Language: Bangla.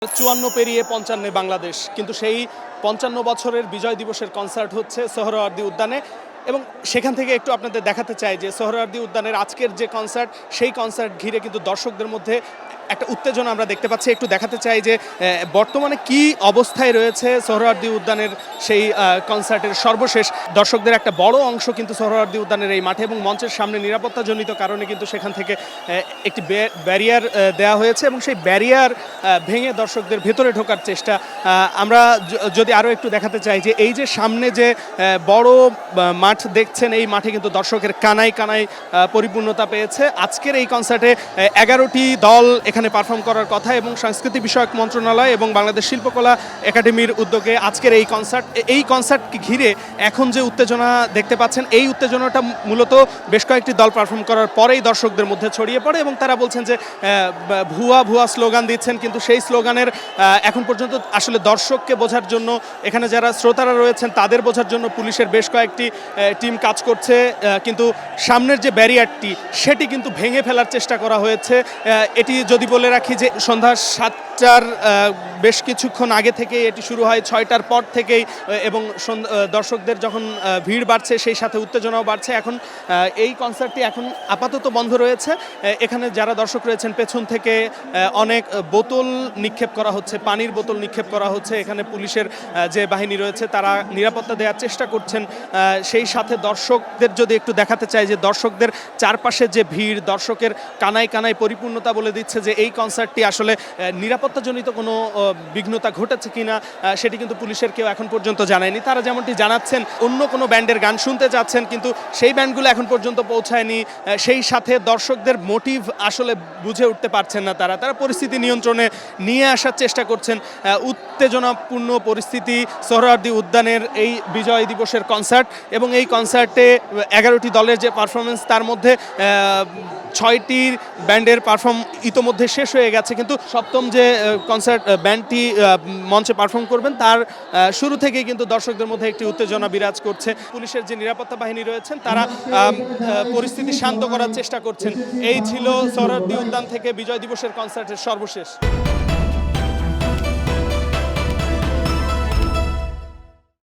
54 পেরিয়ে 55 বাংলাদেশ, কিন্তু সেই 55 বছরের বিজয় দিবসের কনসার্ট হচ্ছে সোহরাওয়ার্দী উদ্যানে। এবং সেখান থেকে একটু আপনাদের দেখাতে চাই যে সোহরাওয়ার্দী উদ্যানের আজকের যে কনসার্ট, সেই কনসার্ট ঘিরে কিন্তু দর্শকদের মধ্যে একটা উত্তেজনা আমরা দেখতে পাচ্ছি। একটু দেখাতে চাই যে বর্তমানে কি অবস্থায় রয়েছে সোহরাওয়ার্দী উদ্যানের সেই কনসার্টের সর্বশেষ। দর্শকদের একটা বড় অংশ কিন্তু সোহরাওয়ার্দী উদ্যানের এই মাঠে এবং মঞ্চের সামনে নিরাপত্তাজনিত কারণে কিন্তু সেখান থেকে একটি ব্যারিয়ার দেওয়া হয়েছে এবং সেই ব্যারিয়ার ভেঙে দর্শকদের ভেতরে ঢোকার চেষ্টা। আমরা যদি আরও একটু দেখাতে চাই যে এই যে সামনে যে বড় মাঠ দেখছেন, এই মাঠে কিন্তু দর্শকের কানায় কানায় পরিপূর্ণতা পেয়েছে। আজকের এই কনসার্টে 11টি দল এখানে পারফর্ম করার কথা এবং সংস্কৃতি বিষয়ক মন্ত্রণালয় এবং বাংলাদেশ শিল্পকলা একাডেমির উদ্যোগে আজকের এই কনসার্টকে ঘিরে এখন যে উত্তেজনা দেখতে পাচ্ছেন, এই উত্তেজনাটা মূলত বেশ কয়েকটি দল পারফর্ম করার পরেই দর্শকদের মধ্যে ছড়িয়ে পড়ে এবং তারা বলছেন যে ভুয়া ভুয়া স্লোগান দিচ্ছেন, কিন্তু সেই স্লোগানের এখন পর্যন্ত আসলে দর্শককে বোঝার জন্য, এখানে যারা শ্রোতারা রয়েছেন তাদের বোঝার জন্য পুলিশের বেশ কয়েকটি টিম কাজ করছে, কিন্তু সামনের যে ব্যারিয়ারটি সেটি কিন্তু ভেঙে ফেলার চেষ্টা করা হয়েছে। এটি যদি বলে রাখি যে সন্ধ্যা 7টার বেশ কিছুক্ষণ আগে থেকে এটি শুরু হয়, 6টার পর থেকেই, এবং দর্শকদের যখন ভিড় বাড়ছে সেই সাথে উত্তেজনাও বাড়ছে। এখন এই কনসার্টটি এখন আপাতত বন্ধ রয়েছে। এখানে যারা দর্শক রয়েছেন পেছন থেকে অনেক বোতল নিক্ষেপ করা হচ্ছে, পানির বোতল নিক্ষেপ করা হচ্ছে। এখানে পুলিশের যে বাহিনী রয়েছে তারা নিরাপত্তা দেওয়ার চেষ্টা করছেন। সেই সাথে দর্শকদের যদি একটু দেখাতে চাই যে দর্শকদের চারপাশে যে ভিড়, দর্শকের কানায় কানায় পরিপূর্ণতা বলে দিচ্ছে যে এই কনসার্টটি আসলে নিরাপত্তাজনিত কোনো বিঘ্নতা ঘটেছে কিনা সেটি কিন্তু পুলিশের কেউ এখন পর্যন্ত জানায়নি। তারা যেমনটি জানাচ্ছেন অন্য কোনো ব্যান্ডের গান শুনতে চাচ্ছেন, কিন্তু সেই ব্যান্ডগুলো এখন পর্যন্ত পৌঁছায়নি। সেই সাথে দর্শকদের মোটিভ আসলে বুঝে উঠতে পারছেন না। তারা পরিস্থিতি নিয়ন্ত্রণে নিয়ে আসার চেষ্টা করছেন। উত্তেজনাপূর্ণ পরিস্থিতি সোহরাওয়ার্দী উদ্যানের এই বিজয় দিবসের কনসার্ট, এবং এই কনসার্টে 11টি দলের যে পারফরমেন্স, তার মধ্যে 6টি ব্যান্ডের পারফর্ম ইতোমধ্যে শেষ হয়ে গেছে, কিন্তু সপ্তম যে কনসার্ট ব্যান্ডটি মঞ্চে পারফর্ম করবেন তার শুরু থেকেই কিন্তু দর্শকদের মধ্যে একটি উত্তেজনা বিরাজ করছে। পুলিশের যে নিরাপত্তা বাহিনী রয়েছেন তারা পরিস্থিতি শান্ত করার চেষ্টা করছেন। এই ছিল সোহরাওয়ার্দী উদ্যান থেকে বিজয় দিবসের কনসার্টের সর্বশেষ।